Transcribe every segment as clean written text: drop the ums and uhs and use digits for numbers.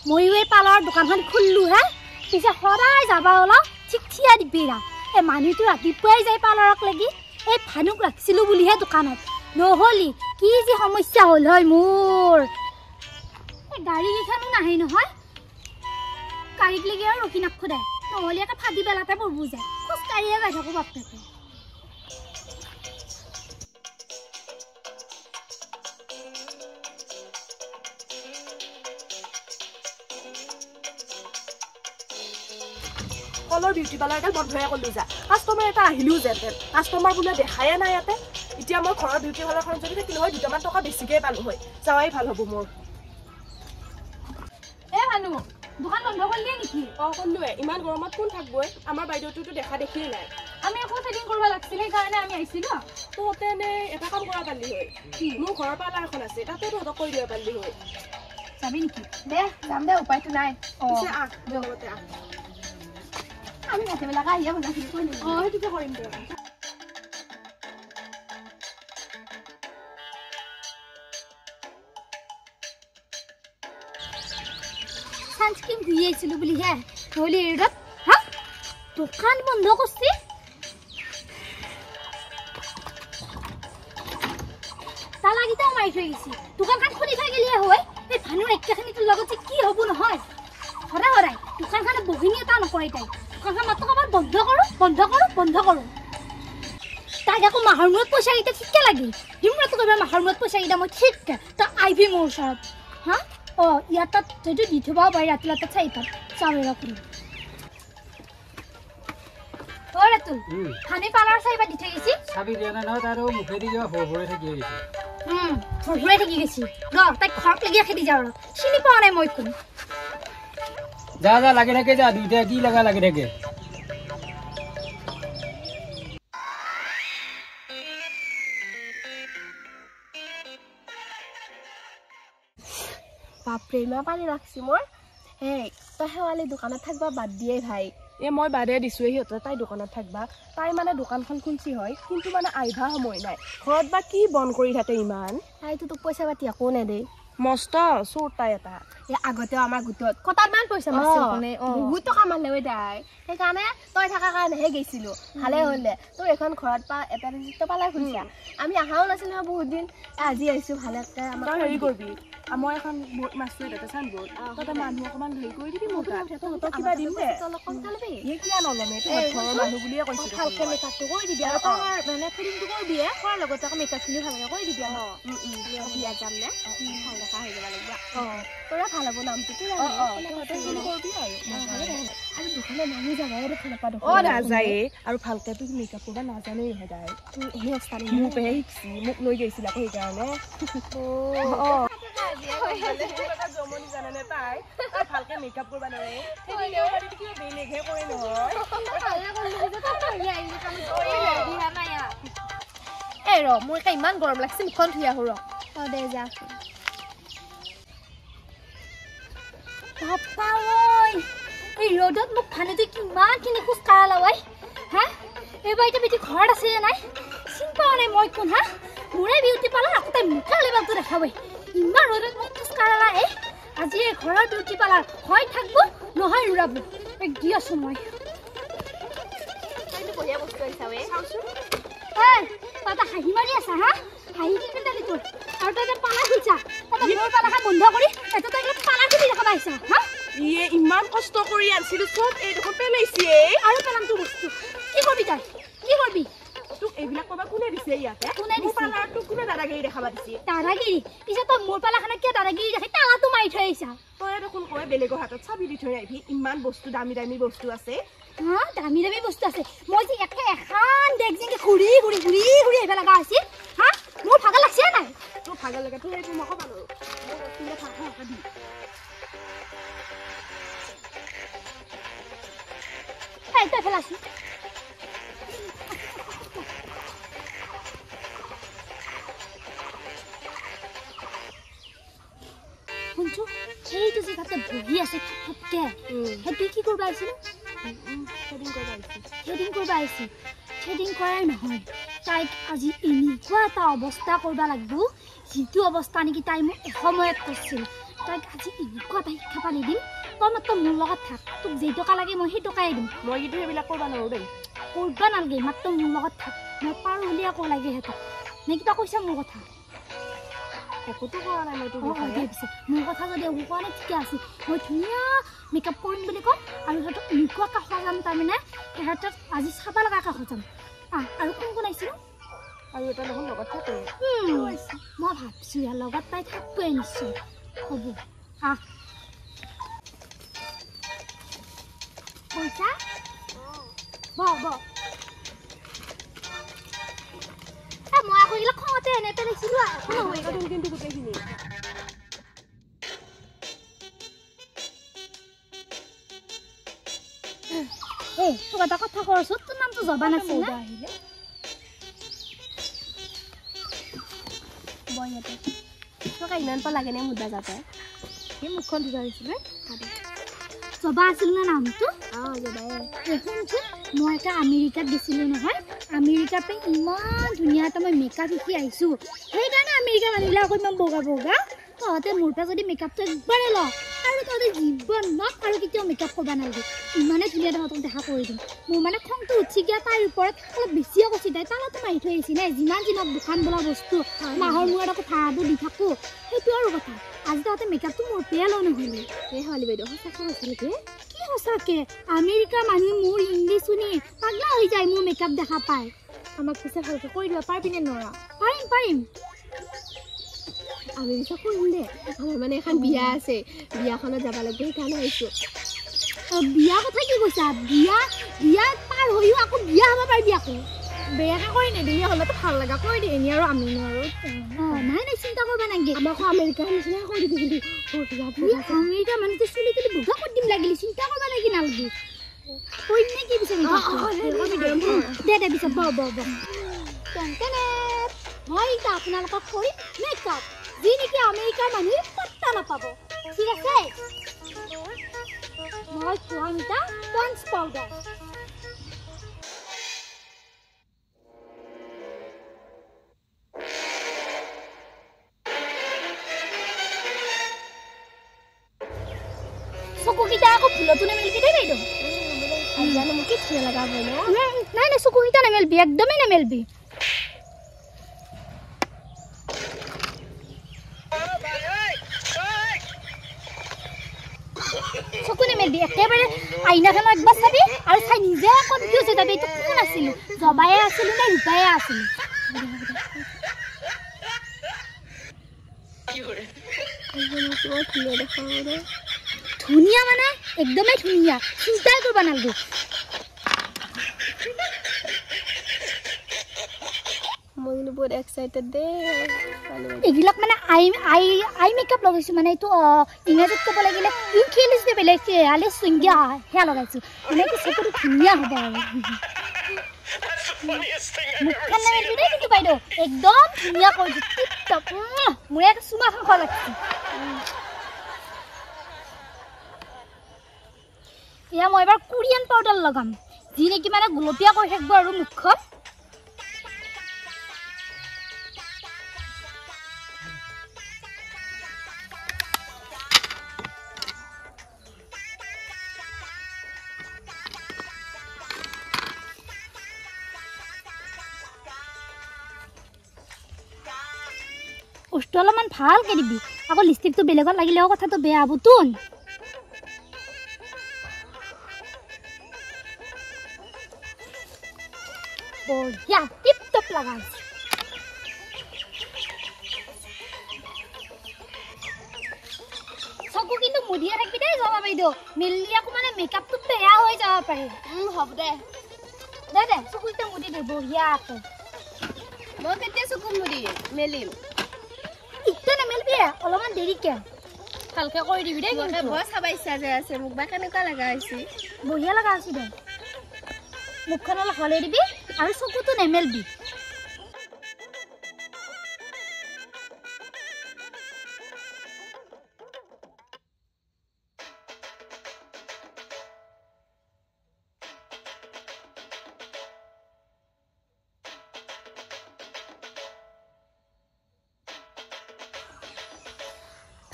ময়ো এই পালৰ দোকানখন খুললো হে পিছে সদায় যাবা অলপ ঠিক থিয়া দিবিৰা এই মানুহটো ৰাতিপুৱাই যায় পালৰক লাগি এই ভানুক ৰাখিছিলো বুলিহে দোকানত নহলি কি যে সমস্যা হ'ল হয় মোৰ এই গাড়ী কেইখনো নাহে নহয় গাড়ীক লাগি আৰু ৰখি নাখোদায় নহলি একে ফাটি পেলাতে পৰবো যায় খোজকাঢ়িয়ে যাই থাকো বাপেকে কলৰ বিউটি পাৰ্লাৰ এটা বন্ধ কৰি যা কাষ্টমাৰ এটা আহিলেও যেতে কাষ্টমাৰ বোলে দেখায়ে নাই ইয়াতে এতিয়া মই ঘৰৰ বিউটি পাৰ্লাৰখন যদি থাকিলে হয় দুটামান টকা বেছিকে পালো হয় যাৱাই ভাল হ'ব মোৰ এ ভানু দোকান বন্ধ কৰিলি নেকি কল্লুৱে ইমান গৰমত কোন থাকবই আমাৰ বাইদেউটোতো দেখা দেখিয়ে নাই আমি একো থ্ৰেডিং কৰিব লাগিছিল সেইকাৰণে আমি আহিছিলো তহঁতে নে এটা কাম কৰা পাৰলি হয় মোৰ ঘৰৰ পাৰ্লাৰ এখন আছে তাতে তহঁতক কৰি দিব পাৰলি হয় যাবি নেকি দে যাম দে উপায়টো নাই পিছে আহ লগতে আহ আমি ভাতিবেলাকে আহিয়ে বজাৰখিনি কৰি দিম সেইটোকে কৰিম দে সানস্ক্ৰিন ধুই আইছিলো বুলি হে নহলি এৰদত হা দোকান বন্ধ কৰছি তালা গিটাও মাৰি থৈ গৈছি দোকানখন খুলি থৈ গেলিয়ে হয় এই ভানুৰ একেখিনিটোৰ লগত কি হ'ব নহয় হৰাই হৰাই দোকানখনে বহিনী এটা নকৰে তাই দোকানখন মাত্ৰ কাবাৰ বন্ধ কৰো তাইক আকৌ মাহৰ মূৰত পইচা কেইটা ঠিককে লাগিল দিমৰাটো কবা মাহৰ মূৰত পইচা কেইটা মই ঠিককে তই আহিবি মোৰ ওচৰত হা ইয়াত তাত যদি দি থব পাৰি ৰাতি তাত চাই তাত চাবি ৰাখি ৰাতুল খানি পালাৰ চাইবা দি থৈ গৈছি চাবি দিয়া নাই নহয় তাৰ মুখেদি কিবা ভৰভৰাই থাকি গৈছে ভৰভৰাই থাকি গৈছি তাইক ঘৰত লাগি ৰাখি দি যাওঁ চিনি পোৱা নাই মই কোন যা যা লাগি থাকে যা দুইটা কি লাগা লাগি থাকে বাপৰে ইমান পানী ৰাখছি মোৰ হেই তই শেৱালি দোকানত থাকবা বাদ দিয়ে ভাই মই বাদে দিছো সিহঁতে তাই দোকানত থাকবা তাই মানে দোকানখন খুলছি হয় কিন্তু মানে আইভা সময় নাই ঘৰত বা কি বন কৰি থাকে ইমান তাইতো তোক পইচা পাতি একো নেদে মস্ত চোৰ তাই এটা আগতেও আমাৰ গোটত কটামান পইচা মাৰছি কোনে বহুত টকা মাৰলে ঐ তাই সেইকাৰণে তই থাকাৰ কাৰণেহে গৈছিলো ভালে হ'লে তোৰ এখন ঘৰত পা এটা ৰিজিষ্ট পালাই খুলিছা আমি আহাও নাছিল নহয় বহুত দিন আজি আহিছো ভালে তই হেৰি কৰিবি মই এখন মাছটো এটা চান বল তই মানুহ অকমান হেৰি কৰি দিবি মোক তই কিবা দিম দে কিয় নলমে তোমাৰ ঘৰৰ মানুহ বুলিয়ে কৈছিলো ভালকে মেকআপটো কৰি দিবি আৰু তাৰ মানে ফিলিংটো কৰিবি খোৱাৰ লগতে আকৌ মেকআপখিনি ভালকে কৰি দিবি বিয়া যাম নে ভাল দেখা হৈ যাব লাগিব তোৰা ভাল হ'ব নামটো তোৰ কৰবি আৰু দোকানে নামি যাব দেখা নাপাওঁ নাযায়ে আৰু ভালকে তোৰ মেকআপ কৰিব নাজানেই হয় তাই সেই অৱস্থাত মোকহে শিকছি মোক লৈ গৈছিল আকৌ সেইকাৰণে জমনি জানানে তাই ভালকে মেকআপ কৰিব নোৱাৰে বেলেগহে কৰে নহয় এই ৰ মোৰ ইমান গৰম লাগিছে মুখখন ধুই আহো ৰ দে যা বাপা ঐ এই ৰ'দত মোক ভানুতে কিমানখিনি খোজ কাঢ়ালা ঐ হা এইবাৰ এতিয়া বেটি ঘৰত আছে নাই চিন পোৱা নাই মই কোন হা মোৰে বিউটি পাৰ্লাৰ আকৌ তাই মুখা লেবাটো দেখাবই ইমান ৰ'দত মোক খোজ কাঢ়ালা আজি এই ঘৰৰ বিউটি পাৰ্লাৰ হয় থাকব নহয় উৰাব দি আছো মই বঢ়িয়া বস্তু আহিছা তই হাঁহি মাৰি আছা হা হাঁহি কি পিন্ধালি তোৰ আৰু তই পালা খুলিছা তই মোৰ পালাখন বন্ধ কৰি এটা তই পালা খুলি দেখাব আহিছা হা ইয়ে ইমান কষ্ট কৰি আনছিলো চব এই দেখোন পেলাইছে আৰু পেলামটো বস্তু কি কৰিবি তই কি কৰিবি তোক এইবিলাক কবা কোনে দিছে ইয়াতে কোনে দিছে পালাৰটো কোনে দাদাগিৰি দেখাবা দিছে দাদাগিৰি পিছে তই মোৰ পালাখনত কিয় দাদাগিৰি দেখাই তালাটো মাৰি থৈ আহিছা তই দেখোন কয় বেলেগৰ হাতত চাবি দি থৈ আহিবি ইমান বস্তু দামী দামী বস্তু আছে হা দামী দামী বস্তু আছে মই যে এখন ডেক যেনকে ঘূৰি আহিব লগা আছিল হা মোৰ ভাগৰ লাগছে নাই তোৰ ভাগৰ লাগে তোৰ এইটো নকবা আৰু মোৰ বস্তুলে ভাগৰ দি তই ফেলাছি শুনছো সেইটো যে তাতে বহি আছে থপকে সেইটো কি কৰিব আহিছিল থ্ৰেডিং কৰিব আহিছিল থ্ৰেডিং কৰাই নহয় তাইক আজি এনেকুৱা এটা অৱস্থা কৰিব লাগিব যিটো অৱস্থা নেকি তাই মোক এসময়ত কৰিছিল তই আজি এনেকুৱা এটা শিক্ষা পালি দিম তই মাত্ৰ মোৰ লগত থাক তোক যেই টকা লাগে মই সেই টকাই দিম মই কিন্তু সেইবিলাক কৰিব নোৱাৰো দেই কৰিব নালাগে মাত্ৰ মোৰ লগত থাক মই পাৰোঁ বুলি আকৌ লাগে সিহঁতক নে কিবা কৈছা মোৰ কথা একোতো কৰা নাই মই তোৰ মোৰ কথা যদি একো কোৱা নাই ঠিকে আছে মই ধুনীয়া মেকআপ কৰিম বুলি ক'ম আৰু সিহঁতক এনেকুৱাকৈ সজাম তাৰমানে সিহঁতক আজি চাব লগাকৈ সজাম আৰু কোন কোন আহিছিলোঁ আৰু এটা দেখোন লগত থাকে মই ভাবিছোঁ ইয়াৰ লগত তাই থাকবই নিশ্চয় হ'ব পইচা মই আকৌ এইবিলাক খঙতে এনে পেলাইছিলোঁ কিন্তু গোটেইখিনি তোক এটা কথা কৰচোন তোৰ নামটো জবা নাছিল আহিলে তোক ইমান পা লাগে নে মুদা যাতে সেই মুখখন ধুবা হৈছিলে জবা আছিল ন নামটো শুনচোন মই এটা আমেৰিকাত গৈছিলোঁ নহয় আমেৰিকাৰ পৰা ইমান ধুনীয়া এটা মই মেকআপ শিকি আহিছোঁ সেইকাৰণে আমেৰিকাৰ মানুহবিলাক আকৌ ইমান বগা তহঁতে মোৰ পৰা যদি মেকআপটো একবাৰে ল আৰু তহঁতে জীৱনত আৰু কেতিয়াও মেকআপ কৰিব নালাগে ইমানে ধুনীয়া তহঁতক দেখা কৰি দিম মোৰ মানে খংটো উঠি গিয়া তাইৰ ওপৰত অলপ বেছিয়ে কচি তাই তালতো মাৰি থৈ আহিছি নাই যিমান দিনক দোকান বোলা বস্তু মাহৰ মূৰত আকৌ ভাড়াবোৰ দি থাকোঁ সেইটো আৰু কথা আজি তহঁতে মেকআপটো মোৰ পৰাই লওঁ নহ'লে এই ছোৱালী বাইদেউ সঁচাকৈ হৈছে নেকি কি সঁচাকৈ আমেৰিকাৰ মানুহ মোৰ ইংলিছ শুনি পাগলা হৈ যায় মোৰ মেকআপ দেখা পায় আমাক পিছে ভালকৈ কৰি দিব পাৰিবিনে নোৱাৰা পাৰিম আমি পিছে কৰিম দে আমাৰ মানে এখন বিয়া আছে বিয়াখনত যাব লাগিব সেইকাৰণে আহিছোঁ বিয়া কথা কি কৈছা বিয়া পাৰ হৈও আকৌ বিয়া হ'ব পাৰিবি আকৌ বেয়াকৈ কৰি নিদিয়ে হ'লেতো ভাল লগা কৰি দিয়ে এনেই আৰু আমি নোৱাৰোঁ নাই চিন্তা কৰিব নালাগে আমাক আমেৰিকাৰ নিচিনা কৰি দিবি আমেৰিকাৰ মানুহটো চুলি তুলি বগা কৰি দিম লাগিলে চিন্তা কৰিব লাগি নালাগে কৰিম নে কি বিচাৰি দে পিছত মই এতিয়া আপোনালোকক কৰিম মেকআপ যি নেকি আমেৰিকাৰ মানুহে পাত্তা নাপাব ঠিক আছে মই খুৱাম এটা পঞ্চ পাউডাৰ চকুকেইটা আকৌ ফুলতো নেমেলিবি দেই বাইদেউ জানো মোক কি ধুনীয়া লগা হয় নাই চকুকেইটা নেমেলিবি একদমেই নেমেলিবি চকু নেমেলিবি একেবাৰে আইনাখনত একবাৰ চাবি আৰু চাই নিজে কনফিউজ হৈ যাবি এইটো কোন আছিলোঁ জবায়ে আছিলোঁ নে ৰূপায়ে আছিলোঁ ধুনীয়া মানে একদমেই ধুনীয়া চিন্তাই কৰিব নালাগে মই কিন্তু বহুত এক্সাইটেড দেই এইবিলাক মানে আই মেকআপ লগাইছোঁ মানে এইটো ইংৰাজীত ক'ব লাগিলে ইনফিনিছ বেলেগ আলিছ ইণ্ডিয়া সেয়া লগাইছোঁ মানে এইটো চকুটো ধুনীয়া হ'ব আৰু মুখখন নামেলিবি দেই কিন্তু বাইদেউ একদম ধুনীয়া কৰিছোঁ টিপ টপ মোৰ ইয়াত চুমাখন খোৱা লাগিছে এয়া মই এবাৰ কোৰিয়ান পাউডাৰ লগাম যি নেকি মানে গোলপীয়া কৰি থাকিব আৰু মুখখন ওষ্টো অলপমান ভালকৈ দিবি আকৌ লিপষ্টিকটো বেলেগত লাগিলেও কথাটো বেয়া হ'বতোন বঢ়িয়া টিপ টপ লগাইছে চকু কিন্তু মুদিয়ে থাকিবি দেই জবা বাইদেউ মেলি আকৌ মানে মেকআপটো বেয়া হৈ যাব পাৰে হ'ব দে চকুকেইটা মুদি দে বঢ়িয়াকৈ মই কেতিয়া চকু মুদি মেলিম ইটা নেমেলিবি অলপমান দেৰিকৈ ভালকৈ কৰি দিবি দেই বৰ চাব ইচ্ছা যে আছে মোক বা কেনেকুৱা লগা হৈছে বঢ়িয়া লগা আছে দে মুখখন অলপ হলাই দিবি আৰু চকুটো নেমেলিবি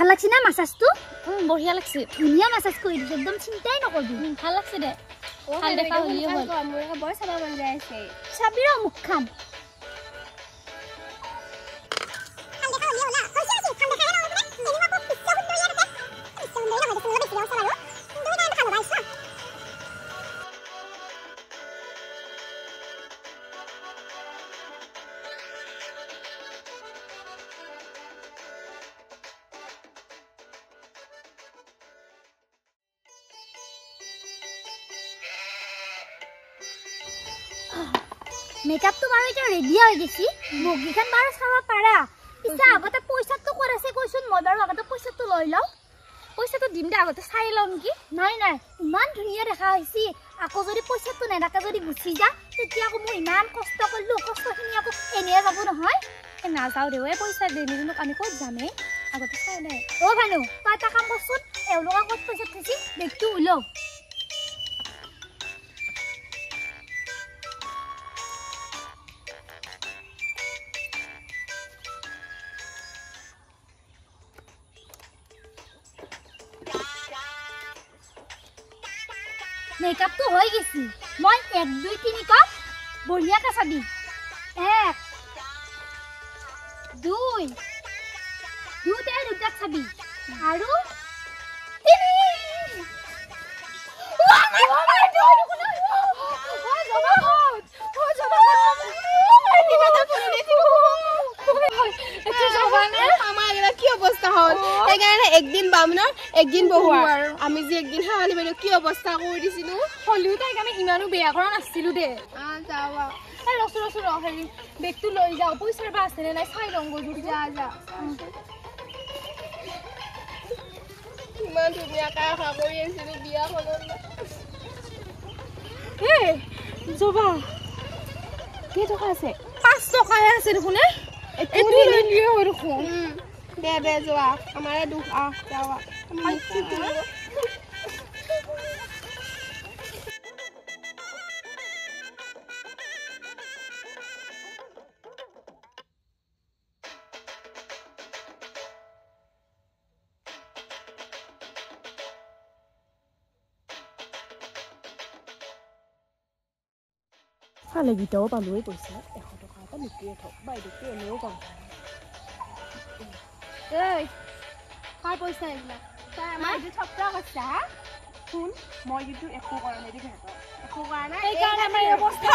ভাল লাগছে না মাছাজটো বঢ়িয়া লাগছে ধুনীয়া মাছাজ কৰি দিছে একদম চিন্তাই নকৰবি ভাল লাগছে দে ভাল দেখা হলি হ'ল মোৰ বৰ চাবা মন যায় আছে চাবি ৰ মুখখান মেকআপটো বাৰু এতিয়া ৰেডি হৈ গৈছি বগীখান বাৰু চাব পাৰা ইচ্ছা আগতে পইচাটো কৰাছে কৈছোন মই বাৰু আগতে পইচাটো লৈ লওঁ পইচাটো দিম দে আগতে চাই লওঁ নেকি নাই নাই ইমান ধুনীয়া দেখা হৈছে আকৌ যদি পইচাটো নেদাকে যদি গুচি যা তেতিয়া আকৌ মই ইমান কষ্ট কৰিলো কষ্টখিনি আকৌ এনেয়ে যাব নহয় নাযাওঁ দে পইচা দে নিজনক আমি ক'ত যামে আগতে চাই দে ভানু তই এটা কাম কৰচোন এওঁলোকৰ ক'ত পইচা থৈছি বেগটো ওলাও মেকআপটো হৈ গৈছি মই 1 2 3 ক বঢ়িয়াকে চাবি 1 2 দুটা চাবি আৰু 3 একদিন বামনৰ একদিন বহুৱাৰ আমি যে একদিন হাৱালি বাইদেউ কি অৱস্থা কৰি দিছিলো হলিও তাইক আমি ইমানো বেয়া কৰা নাছিলো দে যাৱা এই ৰচু হেৰি বেগটো লৈ যাও পইচাৰ বা আছে নাই চাই লওঁ গজু যা ইমান ধুনীয়াকৈ আশা কৰি আছিলো বিয়াখনত জবা কেই টকা আছে 5 টকাহে আছে দেখোন এইটো লৈ লিয়ে হৈ দেখোন দে যোৱা আমাৰে দুখ যাৱা ফালে গীতাও পালোৱে পইচা 100 টকা এটা লুকিয়ে থক বাইদেউকে এনেও কম এই কাৰ পইচা এইবিলাক তাই আমাৰ এইটো থপৰা কৈছা হা শুন মই কিন্তু একো কৰা নাই দেখে একো কৰা নাই এই কাৰণে আমাৰ অৱস্থা